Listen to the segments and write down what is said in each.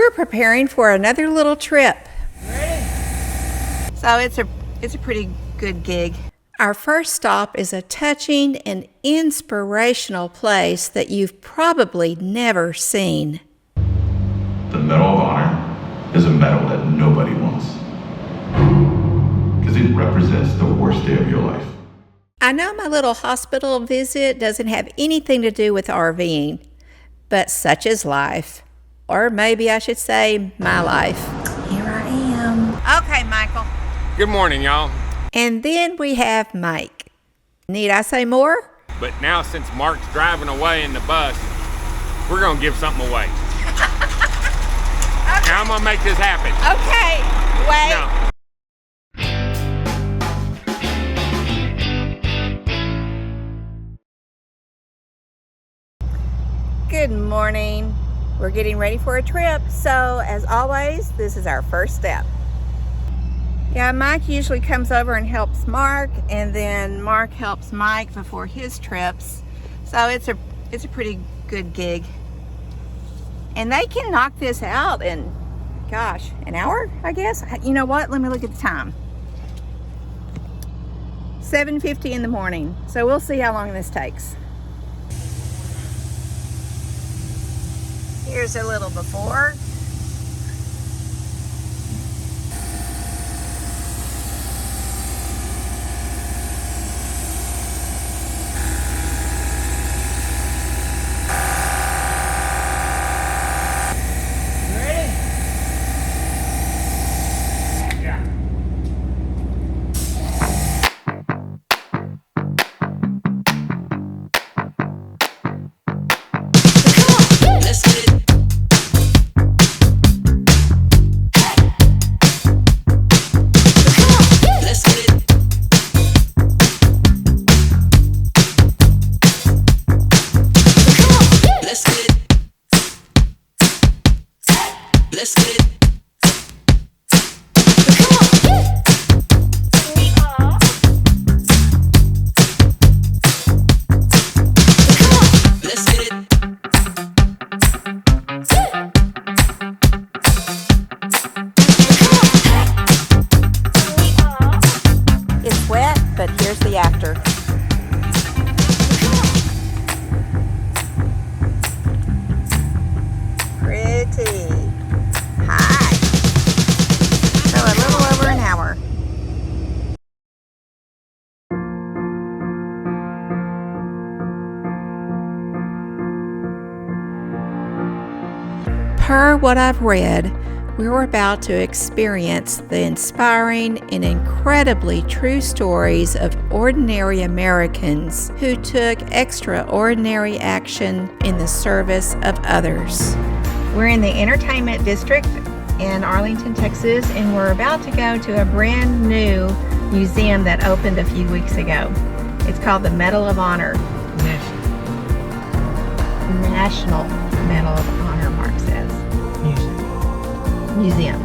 We're preparing for another little trip. Ready? So it's a pretty good gig. Our first stop is a touching and inspirational place that you've probably never seen. The Medal of Honor is a medal that nobody wants, because it represents the worst day of your life. I know my little hospital visit doesn't have anything to do with RVing, but such is life. Or maybe I should say, my life. Here I am. Okay, Michael. Good morning, y'all. And then we have Mike. Need I say more? But now since Mark's driving away in the bus, we're gonna give something away. Okay. Now I'm gonna make this happen. Okay, wait. Good morning. We're getting ready for a trip, so as always, this is our first step. Yeah, Mike usually comes over and helps Mark, and then Mark helps Mike before his trips. So it's a pretty good gig. And they can knock this out in, gosh, an hour, I guess? You know what? Let me look at the time. 7:50 in the morning. So we'll see how long this takes. Here's a little before. After. Pretty high. So a little over an hour. Per what I've read, we were about to experience the inspiring and incredibly true stories of ordinary Americans who took extraordinary action in the service of others. We're in the entertainment district in Arlington, Texas, and we're about to go to a brand new museum that opened a few weeks ago. It's called the Medal of Honor. National Medal of Honor, Mark says. Museum.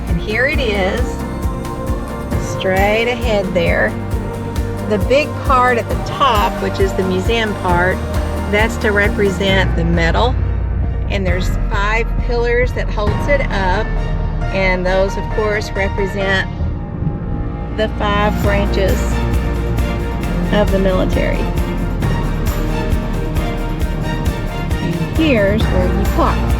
And here it is, straight ahead there. The big part at the top, which is the museum part, that's to represent the medal. And there's 5 pillars that holds it up. And those, of course, represent the 5 branches of the military. And here's where you park.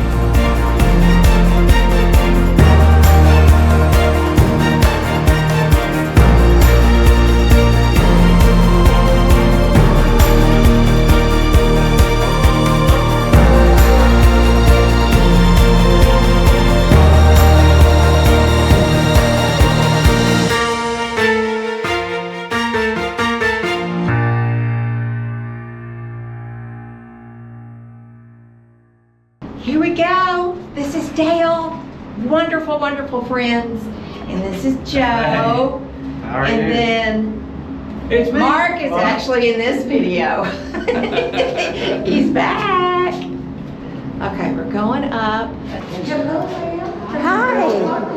Here we go. This is Dale. Wonderful, wonderful friends. And this is Joe. How are and you? then It's me. Mark is actually in this video. He's back. Okay, we're going up. Hello, ma'am. Hi.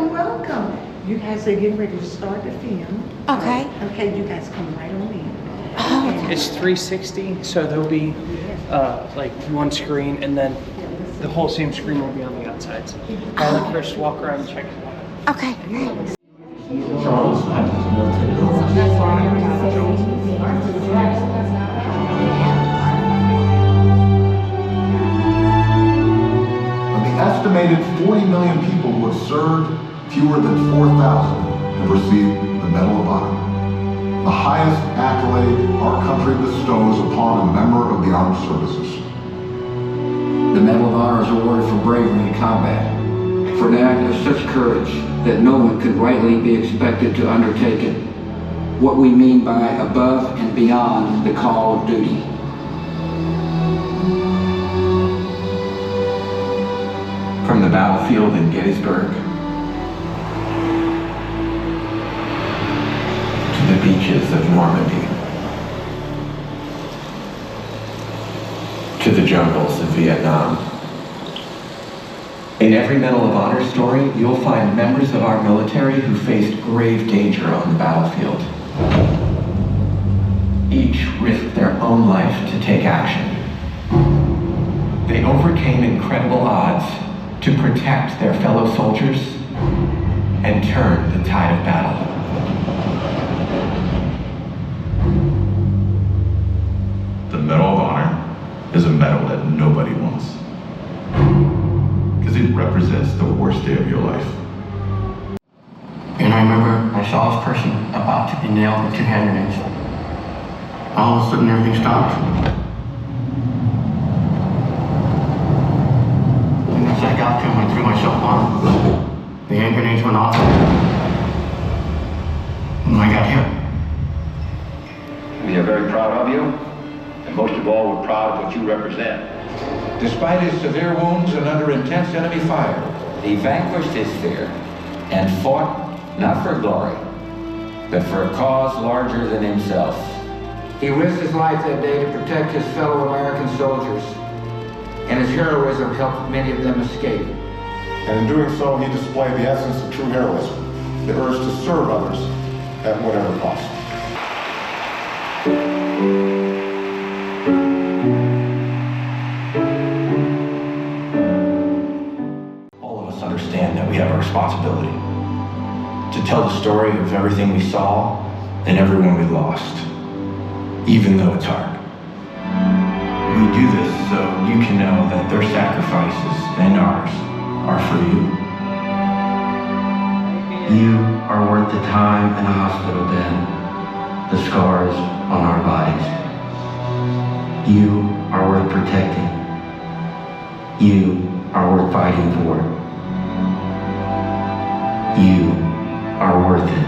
Welcome. You guys are getting ready to start the film. Okay. Okay, you guys come right on in. Oh, It's 360, so there'll be like one screen and then the whole same screen will be on the outside. So I'll first walk around and check it out. Okay. Of the estimated 40 million people who have served, fewer than 4,000 have received the Medal of Honor, the highest accolade our country bestows upon a member of the armed services. The Medal of Honor is awarded for bravery in combat, for an act of such courage that no one could rightly be expected to undertake it. What we mean by above and beyond the call of duty. From the battlefield in Gettysburg to the beaches of Normandy to the jungles of Vietnam. In every Medal of Honor story, you'll find members of our military who faced grave danger on the battlefield. Each risked their own life to take action. They overcame incredible odds to protect their fellow soldiers and turn the tide of battle. The Medal of Honor is a medal that nobody wants. Because it represents the worst day of your life. And I remember I saw this person about to be nailed with 2 hand grenades. All of a sudden everything stopped. And as I got to him, I threw myself on him. The hand grenades went off. And I got hit. We are very proud of you, and most of all, we're proud of what you represent. Despite his severe wounds and under intense enemy fire, he vanquished his fear and fought not for glory, but for a cause larger than himself. He risked his life that day to protect his fellow American soldiers, and his heroism helped many of them escape. And in doing so, he displayed the essence of true heroism, the urge to serve others at whatever cost. All of us understand that we have a responsibility to tell the story of everything we saw and everyone we lost, even though it's hard. We do this so you can know that their sacrifices and ours are for you. You are worth the time in a hospital bed, the scars on our bodies. You are worth protecting. You are worth fighting for. You are worth it.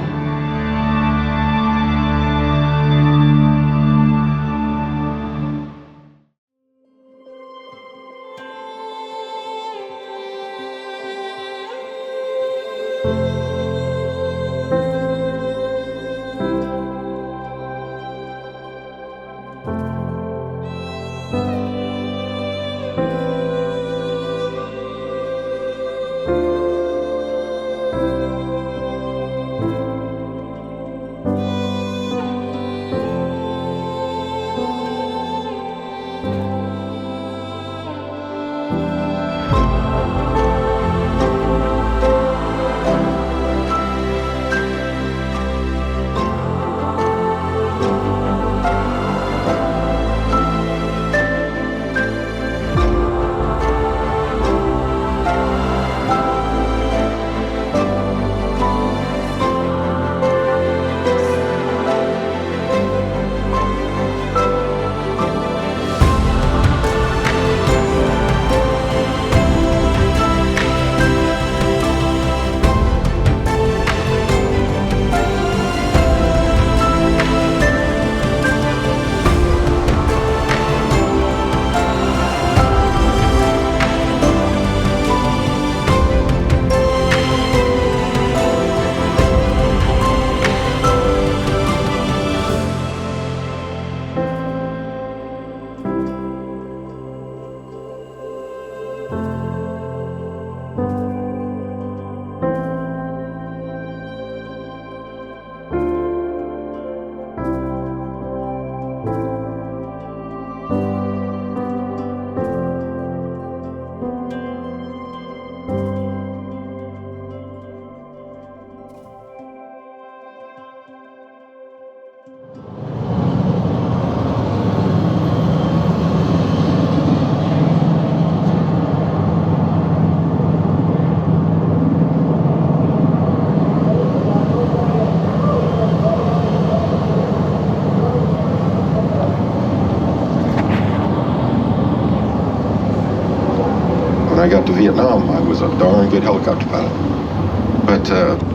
I got to Vietnam, I was a darn good helicopter pilot. But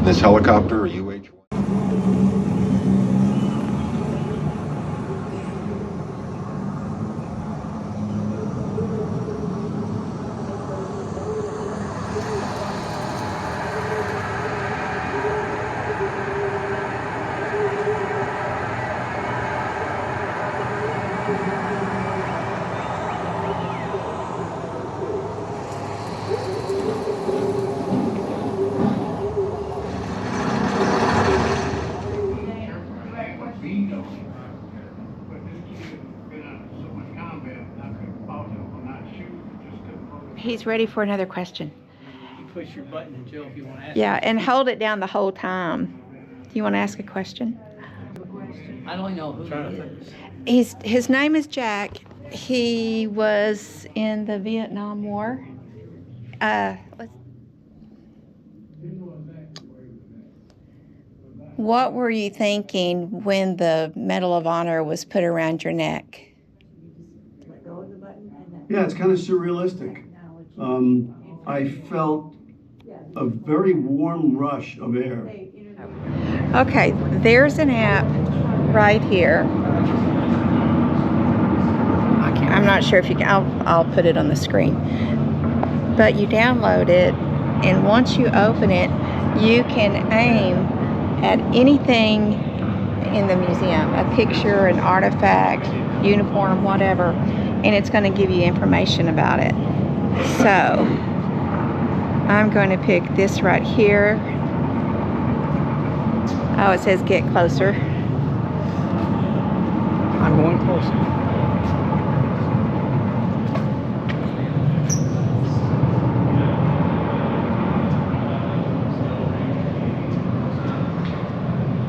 this helicopter, a UH-1. He's ready for another question. You push your button, Joe, if you want to ask. Yeah, and hold it down the whole time. Do you want to ask a question? I don't know who he is. His name is Jack. He was in the Vietnam War. What were you thinking when the Medal of Honor was put around your neck? Yeah, it's kind of surrealistic. I felt a very warm rush of air. Okay, there's an app right here. I'm not sure if you can, I'll put it on the screen. But you download it, and once you open it, you can aim at anything in the museum, a picture, an artifact, uniform, whatever, and it's going to give you information about it. So I'm going to pick this right here. Oh, it says get closer. I'm going closer.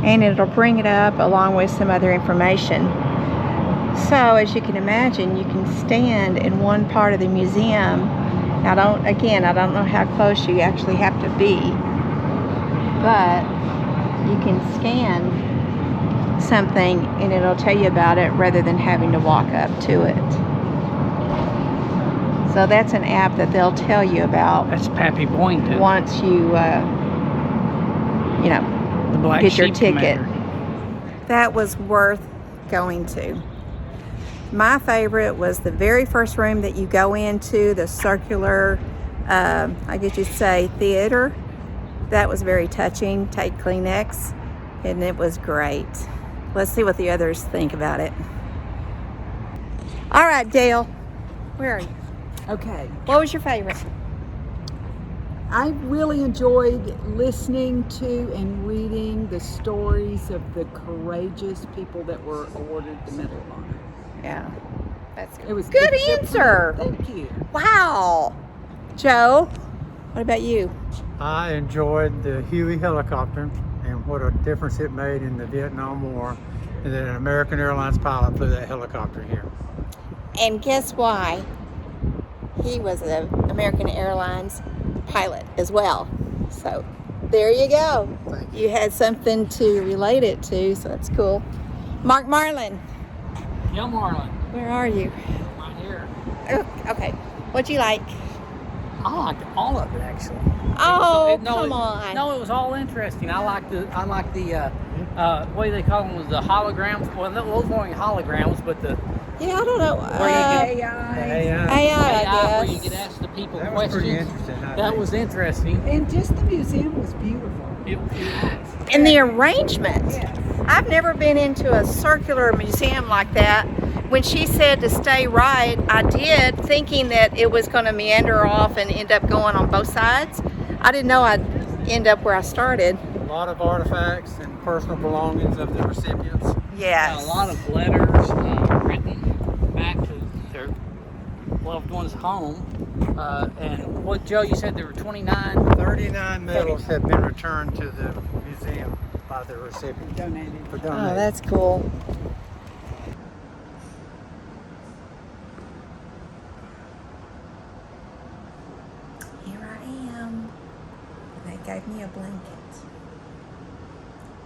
And it'll bring it up along with some other information. So as you can imagine, you can stand in one part of the museum. I don't know how close you actually have to be, but you can scan something and it'll tell you about it rather than having to walk up to it. So that's an app that they'll tell you about. That's Pappy Boynton. Once you, the Black get your Sheep ticket. Commander. That was worth going to. My favorite was the very first room that you go into, the circular, I guess you'd say, theater. That was very touching. Take Kleenex, and it was great. Let's see what the others think about it. All right, Dale, where are you? Okay. What was your favorite? I really enjoyed listening to and reading the stories of the courageous people that were awarded the Medal of Honor. Yeah, that's good. It was good answer. Thank you. Wow. Joe, what about you? I enjoyed the Huey helicopter and what a difference it made in the Vietnam War, and that an American Airlines pilot flew that helicopter here. And guess why? He was an American Airlines pilot as well. So there you go. You had something to relate it to, so that's cool. Mark Marlin. Yeah, Marlin. Where are you? Right here. Okay. What'd you like? I liked all of it actually. Oh, come on. No, it was all interesting. I like the what do they call them? Was the holograms? Well, those weren't holograms, but the I don't know. AI, I where guess. you could ask the people That was questions. pretty interesting. That was interesting. And just the museum was beautiful. It was. And the arrangement. Yes. I've never been into a circular museum like that. When she said to stay right, I did, thinking that it was going to meander off and end up going on both sides. I didn't know I'd end up where I started. A lot of artifacts and personal belongings of the recipients. Yes. A lot of letters written back to their loved ones' home. And what, Joe, you said there were 39 medals have been returned to the museum by the recipients. Donated. For donating. Oh, that's cool. Here I am. They gave me a blanket.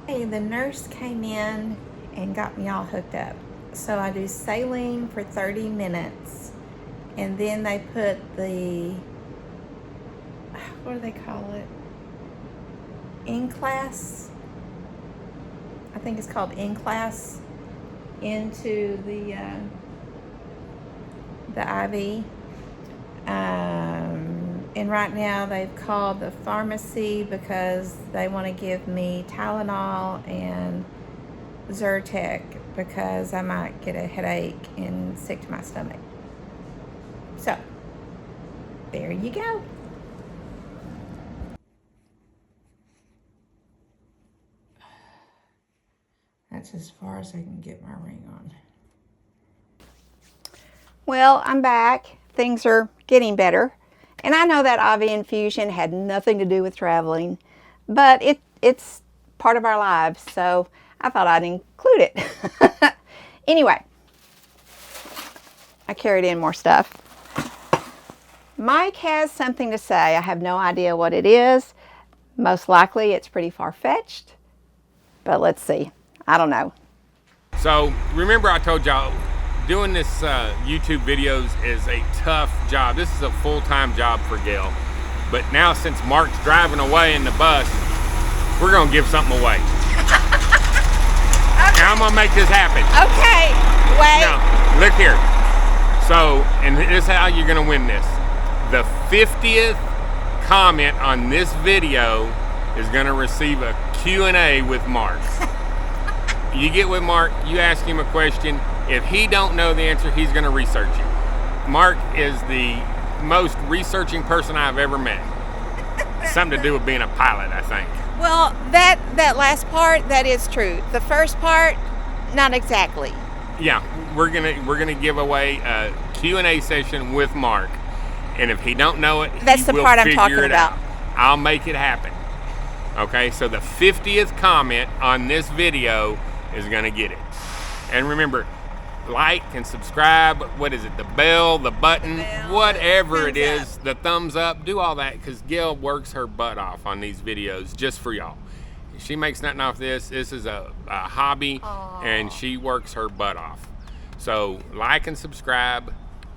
Hey, the nurse came in and got me all hooked up. So I do saline for 30 minutes, and then they put the they call it? In-class? I think it's called in-class into the IV. And right now they've called the pharmacy because they want to give me Tylenol and Zyrtec because I might get a headache and sick to my stomach. So, there you go. That's as far as I can get my ring on. Well, I'm back. Things are getting better. And I know that IV infusion had nothing to do with traveling, but it's part of our lives, so I thought I'd include it. Anyway, I carried in more stuff. Mike has something to say. I have no idea what it is. Most likely it's pretty far-fetched, but let's see. I don't know. So remember I told y'all doing this YouTube videos is a tough job. This is a full-time job for Gail. But now since Mark's driving away in the bus, we're gonna give something away. Okay. Now I'm gonna make this happen. Okay, wait. Now, look here. So, and this is how you're gonna win this. The 50th comment on this video is gonna receive a Q&A with Mark. You get with Mark, you ask him a question. If he don't know the answer, he's gonna research it. Mark is the most researching person I've ever met. Something to do with being a pilot, I think. Well, that last part, that is true. The first part, not exactly. Yeah, we're gonna give away a Q&A session with Mark, and if he don't know it, that's the part I'm talking about. I'll make it happen. Okay, so the 50th comment on this video is gonna get it. And remember, like and subscribe, what is it, the bell, the button, whatever it is, the thumbs up, do all that, because Gail works her butt off on these videos just for y'all. She makes nothing off this. This is a hobby. Aww. And she works her butt off. So like and subscribe.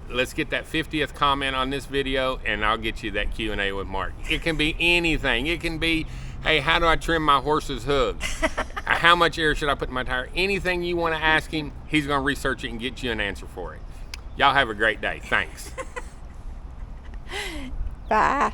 Let's get that 50th comment on this video, and I'll get you that Q&A with Mark. It can be anything. It can be, hey, how do I trim my horse's hooves? How much air should I put in my tire? Anything you want to ask him, he's going to research it and get you an answer for it. Y'all have a great day. Thanks. Bye.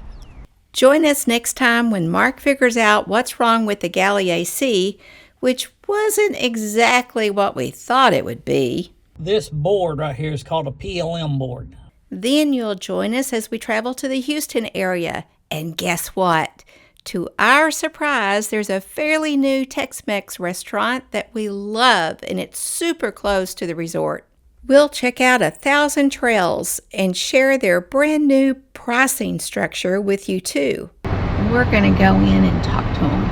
Join us next time when Mark figures out what's wrong with the galley AC, which wasn't exactly what we thought it would be. This board right here is called a PLM board. Then you'll join us as we travel to the Houston area. And guess what? To our surprise, there's a fairly new Tex-Mex restaurant that we love, and it's super close to the resort. We'll check out 1,000 Trails and share their brand new pricing structure with you too. We're going to go in and talk to them.